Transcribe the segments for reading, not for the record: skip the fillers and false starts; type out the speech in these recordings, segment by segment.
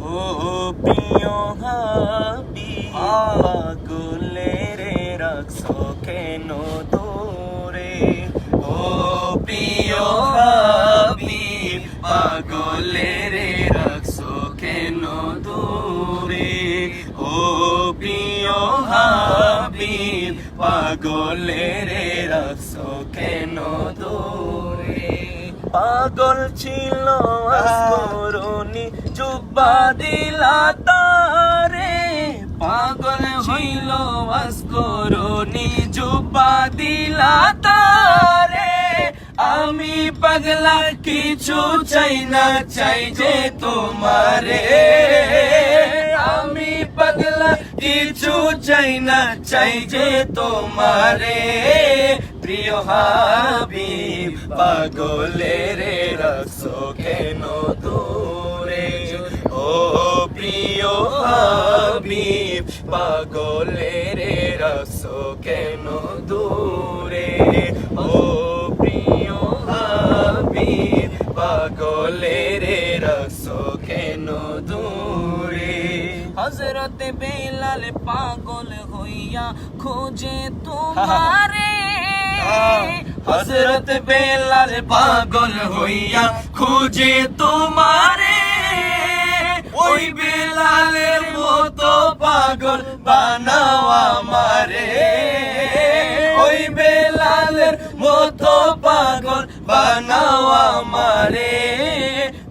ও প্রিয় হাবি পাগলের রাখছো কেন দূরে ও প্রিয় হাবি পাগলের রাখছো কেন দূরে ও প্রিয় হাবি পাগলের রাখছো কেন দূরে পাগল ছিল আসরনি জুব্বা দিলা তারে পাগল হইল আসরনি জুব্বা দিলা তারে আমি পাগলা কিছু চাই না চাই যে তোমারে আমি পাগলা কিছু চাই না চাই যে তোমারে প্রিয় হাবিব পাগলের রাখছো কেন দূরে ও প্রিয় হাবিব পাগলের রাখছো কেন দূরে ও প্রিয় হাবিব পাগলের রাখছো কেন দূরে হযরত বেলাল পাগল হইয়া খোঁজে তোমারে হযরত বেলাল পাগল হইয়া খোঁজে তোমারে ওই বেলালের মতো পাগল বানাও আমারে ওই বেলালের মতো পাগল বানাও আমারে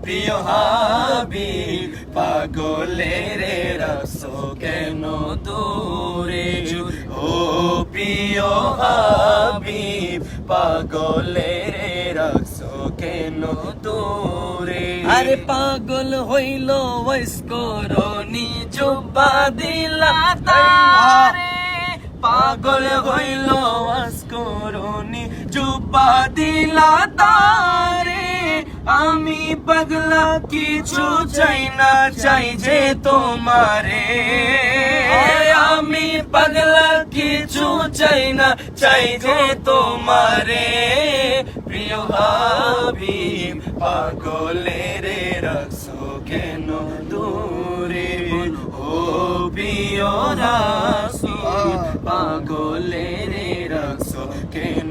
প্রিয় হাবিব পাগলের রাখছো কেন দূরে ও প্রিয় হাবিব পাগলের রাখছো কেন দূরে আরে পাগল হইল ওয়াসকরনি জুব্বা দিলা তারে পাগল হইল ওয়াসকরনি জুব্বা দিলা তারে আমি পাগলা কিছু চাই না চাই যে তোমারে আমি পাগলা কিছু চাই না চাই যে তোমারে প্রিয় হাবিব পাগলের রাখছো কেন দূরে ও প্রিয় রাসূল পাগলের রাখছো কেন